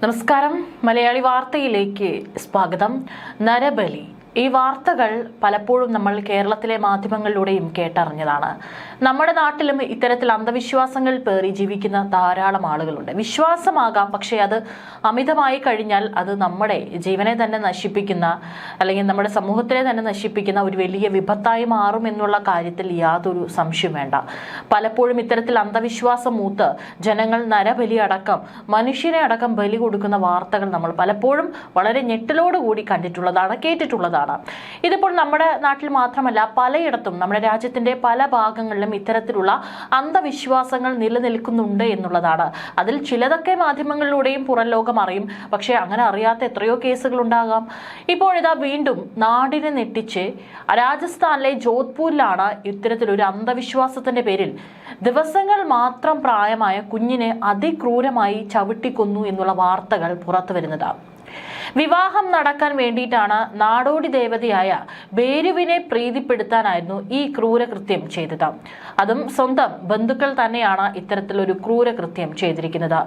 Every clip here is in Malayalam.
നമസ്കാരം. മലയാളി വാർത്തയിലേക്ക് സ്വാഗതം. നരബലി ഈ വാർത്തകൾ പലപ്പോഴും നമ്മൾ കേരളത്തിലെ മാധ്യമങ്ങളിലൂടെയും കേട്ടറിഞ്ഞതാണ്. നമ്മുടെ നാട്ടിലും ഇത്തരത്തിൽ അന്ധവിശ്വാസങ്ങൾ പേറി ജീവിക്കുന്ന ധാരാളം ആളുകളുണ്ട്. വിശ്വാസമാകാം, പക്ഷേ അത് അമിതമായി കഴിഞ്ഞാൽ അത് നമ്മുടെ ജീവനെ തന്നെ നശിപ്പിക്കുന്ന, അല്ലെങ്കിൽ നമ്മുടെ സമൂഹത്തിനെ തന്നെ നശിപ്പിക്കുന്ന ഒരു വലിയ വിപത്തായി മാറും എന്നുള്ള കാര്യത്തിൽ യാതൊരു സംശയം വേണ്ട. പലപ്പോഴും ഇത്തരത്തിൽ അന്ധവിശ്വാസം മൂത്ത് ജനങ്ങൾ നരബലി അടക്കം മനുഷ്യനെ അടക്കം ബലി കൊടുക്കുന്ന വാർത്തകൾ നമ്മൾ പലപ്പോഴും വളരെ ഞെട്ടലോടുകൂടി കണ്ടിട്ടുള്ളതാണ്, കേട്ടിട്ടുള്ളതാണ്. ഇതിപ്പോൾ നമ്മുടെ നാട്ടിൽ മാത്രമല്ല, പലയിടത്തും നമ്മുടെ രാജ്യത്തിന്റെ പല ഭാഗങ്ങളിലും ഇത്തരത്തിലുള്ള അന്ധവിശ്വാസങ്ങൾ നിലനിൽക്കുന്നുണ്ട് എന്നുള്ളതാണ്. അതിൽ ചിലതൊക്കെ മാധ്യമങ്ങളിലൂടെയും പുറം ലോകം അറിയും, പക്ഷേ അങ്ങനെ അറിയാത്ത എത്രയോ കേസുകൾ ഉണ്ടാകാം. ഇപ്പോഴിതാ വീണ്ടും നാടിനെ നെട്ടിച്ച് രാജസ്ഥാനിലെ ജോധ്പൂരിലാണ് ഇത്തരത്തിലൊരു അന്ധവിശ്വാസത്തിന്റെ പേരിൽ ദിവസങ്ങൾ മാത്രം പ്രായമായ കുഞ്ഞിനെ അതിക്രൂരമായി ചവിട്ടിക്കൊന്നു എന്നുള്ള വാർത്തകൾ പുറത്തു വരുന്നത്. വിവാഹം നടക്കാൻ വേണ്ടിയിട്ടാണ് നാടോടി ദേവതയായ ഭേരുവിനെ പ്രീതിപ്പെടുത്താനായിരുന്നു ഈ ക്രൂരകൃത്യം ചെയ്തത്. അതും സ്വന്തം ബന്ധുക്കൾ തന്നെയാണ് ഇത്തരത്തിലൊരു ക്രൂരകൃത്യം ചെയ്തിരിക്കുന്നത്.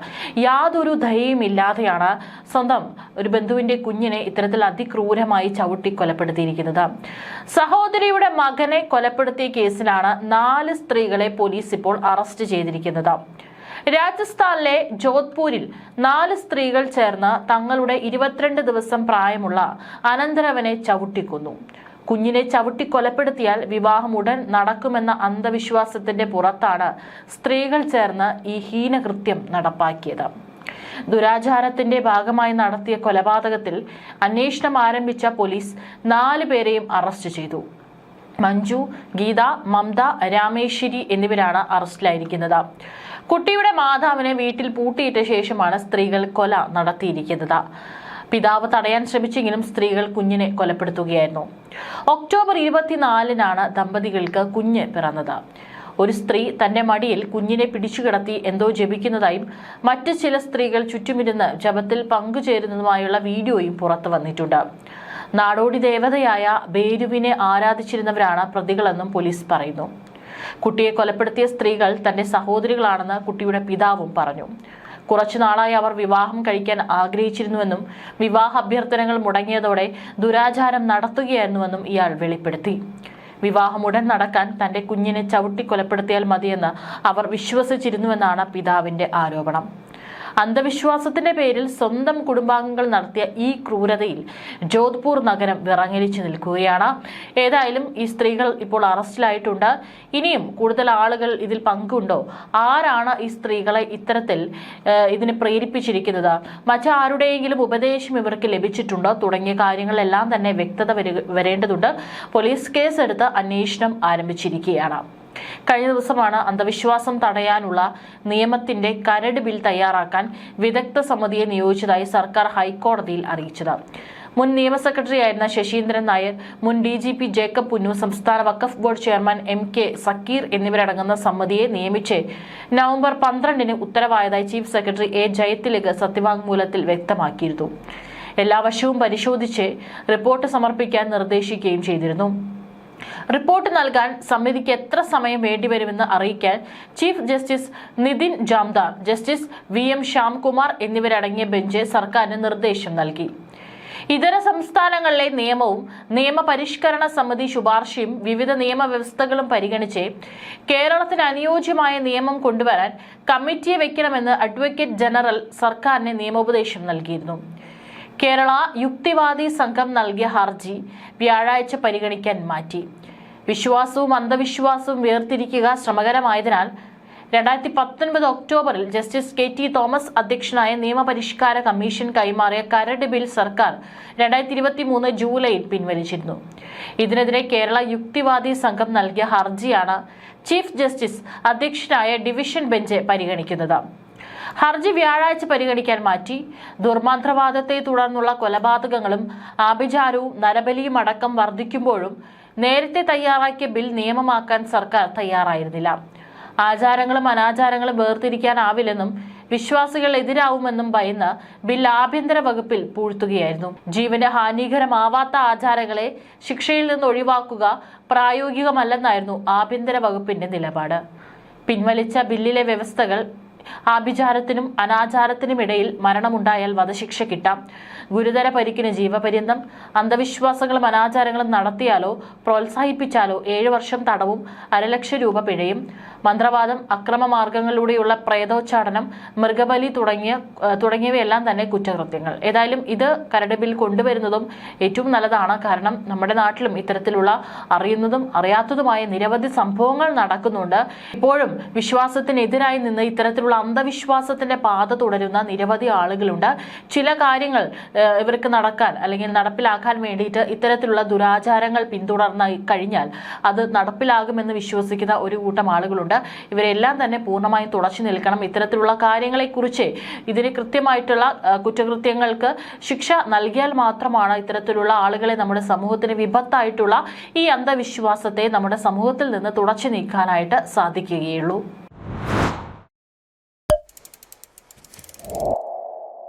യാതൊരു ദയയുമില്ലാതെയാണ് സ്വന്തം ഒരു ബന്ധുവിന്റെ കുഞ്ഞിനെ ഇത്തരത്തിൽ അതിക്രൂരമായി ചവിട്ടി കൊലപ്പെടുത്തിയിരിക്കുന്നത്. സഹോദരിയുടെ മകനെ കൊലപ്പെടുത്തിയ കേസിലാണ് 4 സ്ത്രീകളെ പോലീസ് ഇപ്പോൾ അറസ്റ്റ് ചെയ്തിരിക്കുന്നത്. രാജസ്ഥാനിലെ ജോധ്പൂരിൽ 4 സ്ത്രീകൾ ചേർന്ന് തങ്ങളുടെ 22 ദിവസം പ്രായമുള്ള അനന്തരവനെ ചവിട്ടിക്കൊന്നു. കുഞ്ഞിനെ ചവിട്ടി കൊലപ്പെടുത്തിയാൽ വിവാഹം ഉടൻ നടക്കുമെന്ന അന്ധവിശ്വാസത്തിന്റെ പുറത്താണ് സ്ത്രീകൾ ചേർന്ന് ഈ ഹീനകൃത്യം നടപ്പാക്കിയത്. ദുരാചാരത്തിന്റെ ഭാഗമായി നടത്തിയ കൊലപാതകത്തിൽ അന്വേഷണം ആരംഭിച്ച പോലീസ് 4 പേരെയും അറസ്റ്റ് ചെയ്തു. മഞ്ജു, ഗീത, മമത, രാമേശ്വരി എന്നിവരാണ് അറസ്റ്റിലായിരിക്കുന്നത്. കുട്ടിയുടെ മാതാവിനെ വീട്ടിൽ പൂട്ടിയിട്ട ശേഷമാണ് സ്ത്രീകൾ കൊല നടത്തിയിരിക്കുന്നത്. പിതാവ് തടയാൻ ശ്രമിച്ചെങ്കിലും സ്ത്രീകൾ കുഞ്ഞിനെ കൊലപ്പെടുത്തുകയായിരുന്നു. ഒക്ടോബർ 24-നാണ് ദമ്പതികൾക്ക് കുഞ്ഞ് പിറന്നത്. ഒരു സ്ത്രീ തന്റെ മടിയിൽ കുഞ്ഞിനെ പിടിച്ചുകിടത്തി എന്തോ ജപിക്കുന്നതായും മറ്റ് ചില സ്ത്രീകൾ ചുറ്റുമിരുന്ന് ജപത്തിൽ പങ്കുചേരുന്നതുമായുള്ള വീഡിയോയും പുറത്തു വന്നിട്ടുണ്ട്. നാടോടി ദേവതയായ ഭേരുവിനെ ആരാധിച്ചിരുന്നവരാണ് പ്രതികളെന്നും പോലീസ് പറയുന്നു. കുട്ടിയെ കൊലപ്പെടുത്തിയ സ്ത്രീകൾ തന്റെ സഹോദരികളാണെന്ന് കുട്ടിയുടെ പിതാവും പറഞ്ഞു. കുറച്ചു നാളായി അവർ വിവാഹം കഴിക്കാൻ ആഗ്രഹിച്ചിരുന്നുവെന്നും വിവാഹ അഭ്യർത്ഥനകൾ മുടങ്ങിയതോടെ ദുരാചാരം നടത്തുകയായിരുന്നുവെന്നും ഇയാൾ വെളിപ്പെടുത്തി. വിവാഹം ഉടൻ നടക്കാൻ തന്റെ കുഞ്ഞിനെ ചവിട്ടി കൊലപ്പെടുത്തിയാൽ മതിയെന്ന് അവർ വിശ്വസിച്ചിരുന്നുവെന്നാണ് പിതാവിന്റെ ആരോപണം. അന്ധവിശ്വാസത്തിന്റെ പേരിൽ സ്വന്തം കുടുംബാംഗങ്ങൾ നടത്തിയ ഈ ക്രൂരതയിൽ ജോധ്പൂർ നഗരം വിറങ്ങലിച്ചു നിൽക്കുകയാണ്. ഏതായാലും ഈ സ്ത്രീകൾ ഇപ്പോൾ അറസ്റ്റിലായിട്ടുണ്ട്. ഇനിയും കൂടുതൽ ആളുകൾ ഇതിൽ പങ്കുണ്ടോ? ആരാണ് ഈ സ്ത്രീകളെ ഇത്തരത്തിൽ ഇതിന് പ്രേരിപ്പിച്ചിരിക്കുന്നത്? മറ്റാരുടെയെങ്കിലും ഉപദേശം ഇവർക്ക് ലഭിച്ചിട്ടുണ്ടോ? തുടങ്ങിയ കാര്യങ്ങളെല്ലാം തന്നെ വ്യക്തത വരേണ്ടതുണ്ട്. പോലീസ് കേസെടുത്ത് അന്വേഷണം ആരംഭിച്ചിരിക്കുകയാണ്. കഴിഞ്ഞ ദിവസമാണ് അന്ധവിശ്വാസം തടയാനുള്ള നിയമത്തിന്റെ കരട് ബിൽ തയ്യാറാക്കാൻ വിദഗ്ധ സമിതിയെ നിയോഗിച്ചതായി സർക്കാർ ഹൈക്കോടതിയിൽ അറിയിച്ചത്. മുൻ നിയമ സെക്രട്ടറിയായിരുന്ന ശശീന്ദ്രൻ നായർ, മുൻ DGP ജേക്കബ് പുന്നു, സംസ്ഥാന Waqf board chairman MK Zakir എന്നിവരടങ്ങുന്ന സമിതിയെ നിയമിച്ച് നവംബർ 12-ന് ഉത്തരവായതായി ചീഫ് സെക്രട്ടറി A ജയതിലക് സത്യവാങ്മൂലത്തിൽ വ്യക്തമാക്കിയിരുന്നു. എല്ലാ വശവും പരിശോധിച്ച് റിപ്പോർട്ട് സമർപ്പിക്കാൻ നിർദ്ദേശിക്കുകയും ചെയ്തിരുന്നു. റിപ്പോർട്ട് നൽകാൻ സമിതിക്ക് എത്ര സമയം വേണ്ടിവരുമെന്ന് അറിയിക്കാൻ chief justice Nitin Jamdar, justice VM Shyamkumar എന്നിവരടങ്ങിയ ബെഞ്ച് സർക്കാരിന് നിർദ്ദേശം നൽകി. ഇതര സംസ്ഥാനങ്ങളിലെ നിയമവും നിയമപരിഷ്കരണ സമിതി ശുപാർശയും വിവിധ നിയമവ്യവസ്ഥകളും പരിഗണിച്ച് കേരളത്തിന് അനുയോജ്യമായ നിയമം കൊണ്ടുവരാൻ കമ്മിറ്റിയെ വെക്കണമെന്ന് അഡ്വക്കേറ്റ് ജനറൽ സർക്കാരിന് നിയമോപദേശം നൽകിയിരുന്നു. കേരള യുക്തിവാദി സംഘം നൽകിയ ഹർജി വ്യാഴാഴ്ച പരിഗണിക്കാൻ മാറ്റി. വിശ്വാസവും അന്ധവിശ്വാസവും വേർതിരിക്കുക ശ്രമകരമായതിനാൽ 2019 ഒക്ടോബറിൽ ജസ്റ്റിസ് KT തോമസ് അധ്യക്ഷനായ നിയമപരിഷ്കാര കമ്മീഷൻ കൈമാറിയ കരട് ബിൽ സർക്കാർ 2023 ജൂലൈയിൽ പിൻവലിച്ചിരുന്നു. ഇതിനെതിരെ കേരള യുക്തിവാദി സംഘം നൽകിയ ഹർജിയാണ് ചീഫ് ജസ്റ്റിസ് അധ്യക്ഷനായ ഡിവിഷൻ ബെഞ്ച് പരിഗണിക്കുന്നത്. ഹർജി വ്യാഴാഴ്ച പരിഗണിക്കാൻ മാറ്റി. ദുർമന്ത്രവാദത്തെ തുടർന്നുള്ള കൊലപാതകങ്ങളും ആഭിചാരവും നരബലിയും അടക്കം വർദ്ധിക്കുമ്പോഴും നേരത്തെ തയ്യാറാക്കിയ ബിൽ നിയമമാക്കാൻ സർക്കാർ തയ്യാറായിരുന്നില്ല. ആചാരങ്ങളും അനാചാരങ്ങളും വേർതിരിക്കാനാവില്ലെന്നും വിശ്വാസികൾ എതിരാവുമെന്നും ഭയന്ന് ബിൽ ആഭ്യന്തര വകുപ്പിൽ പൂഴ്ത്തുകയായിരുന്നു. ജീവന് ഹാനികരമാവാത്ത ആചാരങ്ങളെ ശിക്ഷയിൽ നിന്ന് ഒഴിവാക്കുക പ്രായോഗികമല്ലെന്നായിരുന്നു ആഭ്യന്തര വകുപ്പിന്റെ നിലപാട്. പിൻവലിച്ച ബില്ലിലെ വ്യവസ്ഥകൾ ആഭിചാരത്തിനും അനാചാരത്തിനും ഇടയിൽ മരണമുണ്ടായാൽ വധശിക്ഷ കിട്ടാം. ഗുരുതര പരിക്കിന് ജീവപര്യന്തം. അന്ധവിശ്വാസങ്ങളും അനാചാരങ്ങളും നടത്തിയാലോ പ്രോത്സാഹിപ്പിച്ചാലോ 7 വർഷം തടവും 1,00,000 രൂപ പിഴയും. മന്ത്രവാദം, അക്രമ മാർഗങ്ങളിലൂടെയുള്ള പ്രേതോച്ചാടനം, മൃഗബലി തുടങ്ങിയവയെല്ലാം തന്നെ കുറ്റകൃത്യങ്ങൾ. ഏതായാലും ഇത് കരട് ബിൽ കൊണ്ടുവരുന്നതും ഏറ്റവും നല്ലതാണ്. കാരണം നമ്മുടെ നാട്ടിലും ഇത്തരത്തിലുള്ള അറിയുന്നതും അറിയാത്തതുമായ നിരവധി സംഭവങ്ങൾ നടക്കുന്നുണ്ട്. ഇപ്പോഴും വിശ്വാസത്തിനെതിരായി നിന്ന് ഇത്തരത്തിലുള്ള അന്ധവിശ്വാസത്തിന്റെ പാത തുടരുന്ന നിരവധി ആളുകളുണ്ട്. ചില കാര്യങ്ങൾ ഇവർക്ക് നടക്കാൻ അല്ലെങ്കിൽ നടപ്പിലാക്കാൻ വേണ്ടിയിട്ട് ഇത്തരത്തിലുള്ള ദുരാചാരങ്ങൾ പിന്തുടർന്ന് കഴിഞ്ഞാൽ അത് നടപ്പിലാകുമെന്ന് വിശ്വസിക്കുന്ന ഒരു കൂട്ടം ആളുകളുണ്ട്. ഇവരെല്ലാം തന്നെ പൂർണ്ണമായും തുടച്ചു നിൽക്കണം. ഇത്തരത്തിലുള്ള കാര്യങ്ങളെക്കുറിച്ച് ഇതിന് കൃത്യമായിട്ടുള്ള കുറ്റകൃത്യങ്ങൾക്ക് ശിക്ഷ നൽകിയാൽ മാത്രമാണ് ഇത്തരത്തിലുള്ള ആളുകളെ നമ്മുടെ സമൂഹത്തിന് വിപത്തായിട്ടുള്ള ഈ അന്ധവിശ്വാസത്തെ നമ്മുടെ സമൂഹത്തിൽ നിന്ന് തുടച്ചു നീക്കാനായിട്ട് സാധിക്കുകയുള്ളൂ.